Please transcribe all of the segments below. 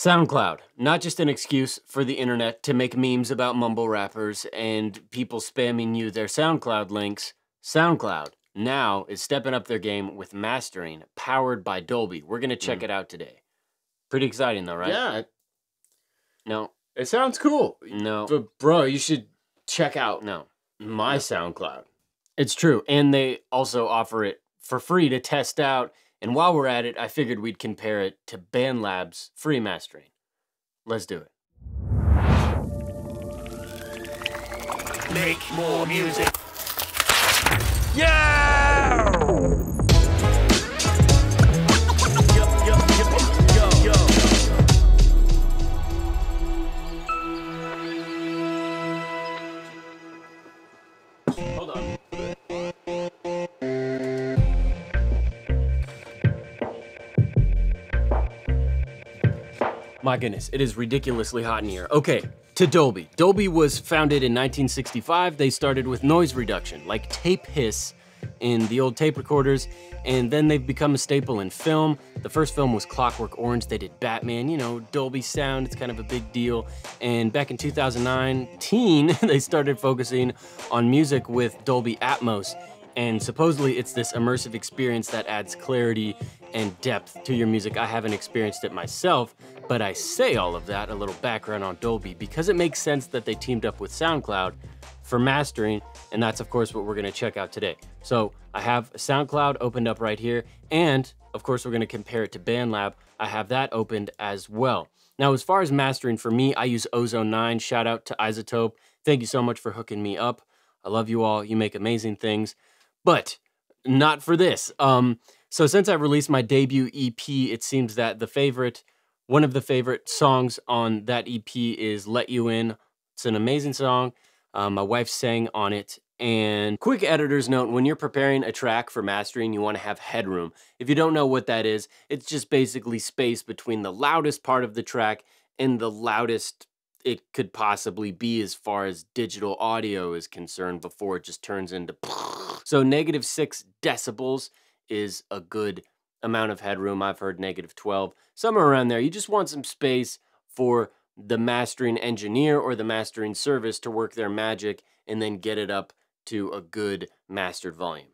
SoundCloud, not just an excuse for the internet to make memes about mumble rappers and people spamming you their SoundCloud links. SoundCloud now is stepping up their game with mastering powered by Dolby. We're going to check it out today. Pretty exciting though, right? Yeah. No. It sounds cool. No. But bro, you should check out My SoundCloud. It's true. And they also offer it for free to test out. And while we're at it, I figured we'd compare it to BanLab's free mastering. Let's do it. Make more music. Yeah! Yo. Hold on. My goodness, it is ridiculously hot in here. Okay, to Dolby. Dolby was founded in 1965. They started with noise reduction, like tape hiss in the old tape recorders, and then they've become a staple in film. The first film was Clockwork Orange. They did Batman, you know, Dolby sound, it's kind of a big deal. And back in 2019, they started focusing on music with Dolby Atmos. And supposedly it's this immersive experience that adds clarity and depth to your music. I haven't experienced it myself, but I say all of that, a little background on Dolby, because it makes sense that they teamed up with SoundCloud for mastering, and that's of course what we're gonna check out today. So I have SoundCloud opened up right here, and of course we're gonna compare it to BanLab. I have that opened as well. Now, as far as mastering for me, I use Ozone 9, shout out to Isotope. Thank you so much for hooking me up. I love you all, you make amazing things. But not for this. So since I released my debut EP, it seems that one of the favorite songs on that EP is Let You In. It's an amazing song. My wife sang on it. And quick editor's note, when you're preparing a track for mastering, you want to have headroom. If you don't know what that is, it's just basically space between the loudest part of the track and the loudest it could possibly be as far as digital audio is concerned before it just turns into. So -6 decibels is a good amount of headroom. I've heard -12, somewhere around there. You just want some space for the mastering engineer or the mastering service to work their magic and then get it up to a good mastered volume.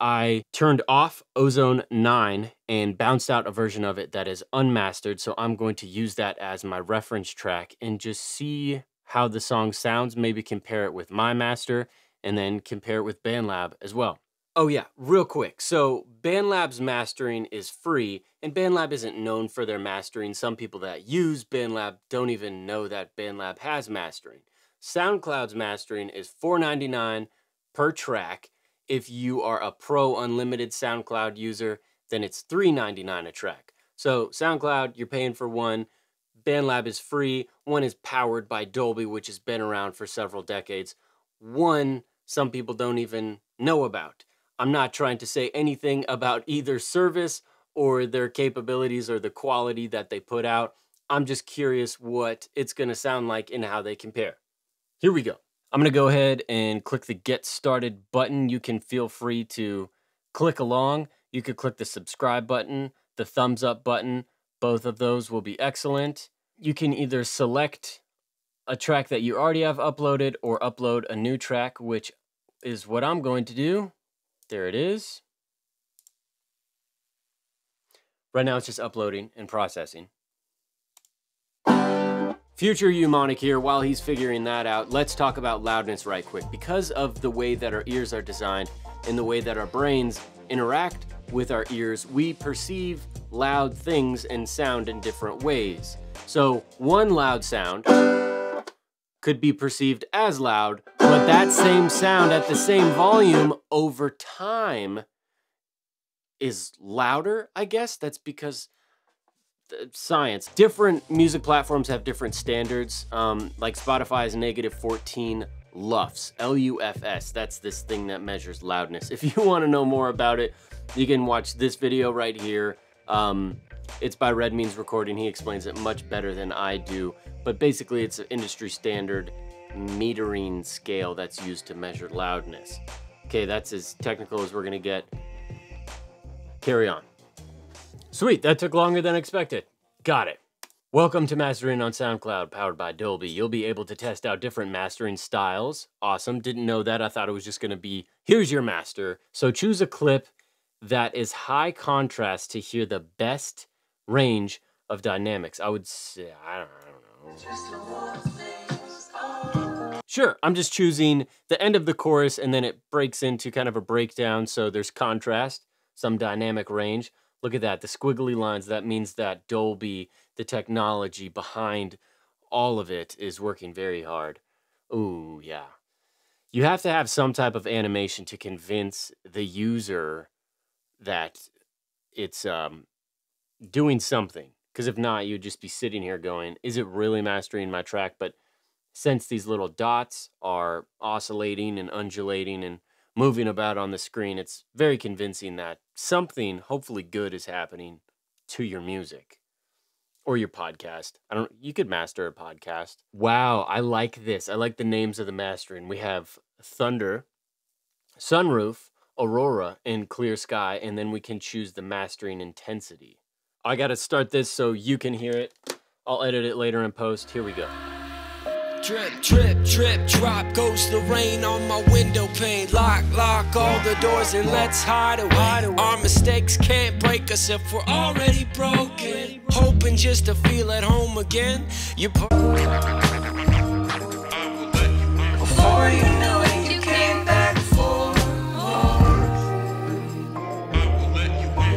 I turned off Ozone 9 and bounced out a version of it that is unmastered, so I'm going to use that as my reference track and just see how the song sounds, maybe compare it with my master, and then compare it with BanLab as well. Oh yeah, real quick. So BanLab's mastering is free, and BanLab isn't known for their mastering. Some people that use BanLab don't even know that BanLab has mastering. SoundCloud's mastering is $4.99 per track. If you are a pro unlimited SoundCloud user, then it's $3.99 a track. So SoundCloud, you're paying for one. BanLab is free. One is powered by Dolby, which has been around for several decades. One, some people don't even know about. I'm not trying to say anything about either service or their capabilities or the quality that they put out. I'm just curious what it's going to sound like and how they compare. Here we go. I'm going to go ahead and click the Get Started button. You can feel free to click along. You could click the subscribe button, the thumbs up button. Both of those will be excellent. You can either select a track that you already have uploaded or upload a new track, which is what I'm going to do. There it is. Right now it's just uploading and processing. Future Eumonic here. While he's figuring that out, let's talk about loudness right quick. Because of the way that our ears are designed and the way that our brains interact with our ears, we perceive loud things and sound in different ways. So one loud sound could be perceived as loud, but that same sound at the same volume over time is louder, I guess. That's because science. Different music platforms have different standards. Like Spotify is -14 LUFS, L-U-F-S. That's this thing that measures loudness. If you want to know more about it, you can watch this video right here. It's by Red Means Recording. He explains it much better than I do. But basically, it's an industry standard metering scale that's used to measure loudness. Okay, that's as technical as we're gonna get. Carry on. Sweet, that took longer than expected. Got it. Welcome to Mastering on SoundCloud, powered by Dolby. You'll be able to test out different mastering styles. Awesome. Didn't know that. I thought it was just going to be, here's your master. So choose a clip that is high contrast to hear the best range of dynamics. I would say, I don't know. Sure, I'm just choosing the end of the chorus and then it breaks into kind of a breakdown. So there's contrast, some dynamic range. Look at that, the squiggly lines. That means that Dolby, the technology behind all of it, is working very hard. Ooh, yeah. You have to have some type of animation to convince the user that it's doing something. Because if not, you'd just be sitting here going, is it really mastering my track? But since these little dots are oscillating and undulating and moving about on the screen, it's very convincing that something hopefully good is happening to your music or your podcast. You could master a podcast. Wow, I like this. I like the names of the mastering. We have Thunder, Sunroof, Aurora, and Clear Sky, and then we can choose the mastering intensity. I got to start this so you can hear it. I'll edit it later in post. Here we go. Drip, drip, drip, drop goes the rain on my window pane. Lock, lock all the doors and let's hide away. Our mistakes can't break us if we're already broken. Hoping just to feel at home again. Before you know it, you came back for more.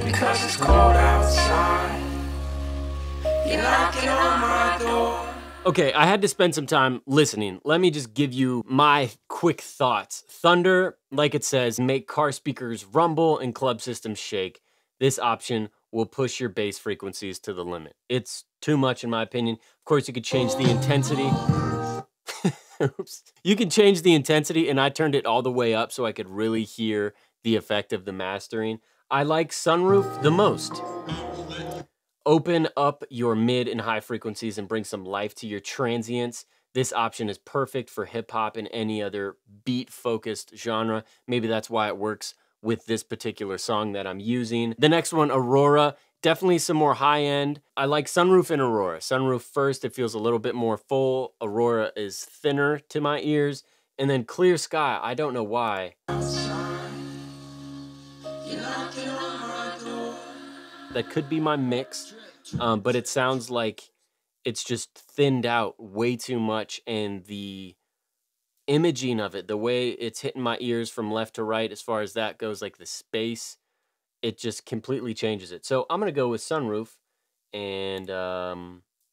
Because it's cold outside. You're knocking on my door. Okay, I had to spend some time listening. Let me just give you my quick thoughts. Thunder, like it says, make car speakers rumble and club systems shake. This option will push your bass frequencies to the limit. It's too much in my opinion. Of course, you could change the intensity. Oops. You can change the intensity, and I turned it all the way up so I could really hear the effect of the mastering. I like Sunroof the most. Open up your mid and high frequencies and bring some life to your transients. This option is perfect for hip hop and any other beat-focused genre. Maybe that's why it works with this particular song that I'm using. The next one, Aurora, definitely some more high end. I like Sunroof and Aurora. Sunroof first, it feels a little bit more full. Aurora is thinner to my ears. And then Clear Sky, I don't know why. That could be my mix, but it sounds like it's just thinned out way too much, and the imaging of it, the way it's hitting my ears from left to right as far as that goes, like the space, it just completely changes it. So I'm going to go with Sunroof, and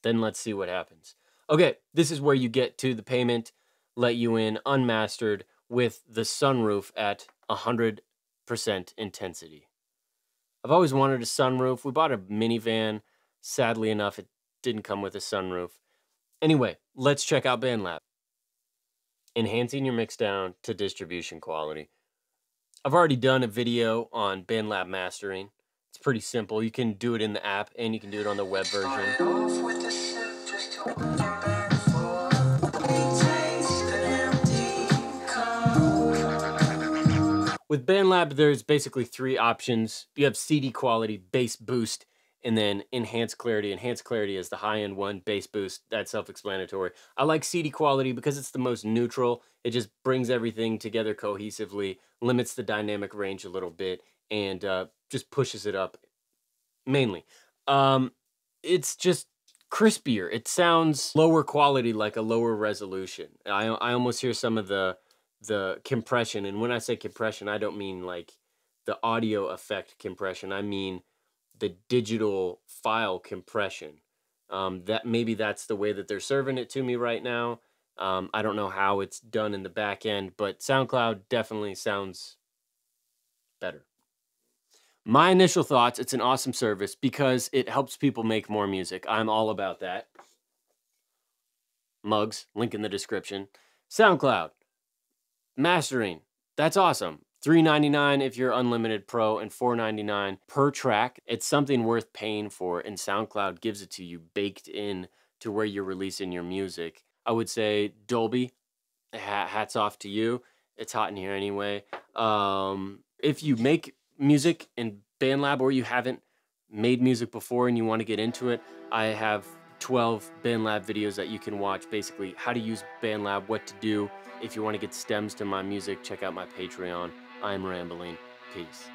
then let's see what happens. Okay, this is where you get to the payment, let you in unmastered with the Sunroof at 100% intensity. I've always wanted a sunroof. We bought a minivan. Sadly enough, it didn't come with a sunroof. Anyway, let's check out BanLab. Enhancing your mix down to distribution quality. I've already done a video on BanLab mastering. It's pretty simple. You can do it in the app and you can do it on the web version. With BanLab, there's basically three options. You have CD quality, bass boost, and then enhanced clarity. Enhanced clarity is the high-end one, bass boost, that's self-explanatory. I like CD quality because it's the most neutral. It just brings everything together cohesively, limits the dynamic range a little bit, and just pushes it up, mainly. It's just crispier. It sounds lower quality, like a lower resolution. I almost hear some of the compression, and when I say compression, I don't mean like the audio effect compression. I mean the digital file compression. That maybe that's the way that they're serving it to me right now. I don't know how it's done in the back end, but SoundCloud definitely sounds better. My initial thoughts, it's an awesome service because it helps people make more music. I'm all about that. Mugs, link in the description. SoundCloud Mastering, that's awesome. $3.99 if you're Unlimited Pro and $4.99 per track. It's something worth paying for, and SoundCloud gives it to you baked in to where you're releasing your music. I would say Dolby, hats off to you. It's hot in here anyway. If you make music in BanLab or you haven't made music before and you want to get into it, I have 12 BanLab videos that you can watch, basically how to use BanLab, what to do. If you want to get stems to my music, check out my Patreon. I'm rambling. Peace.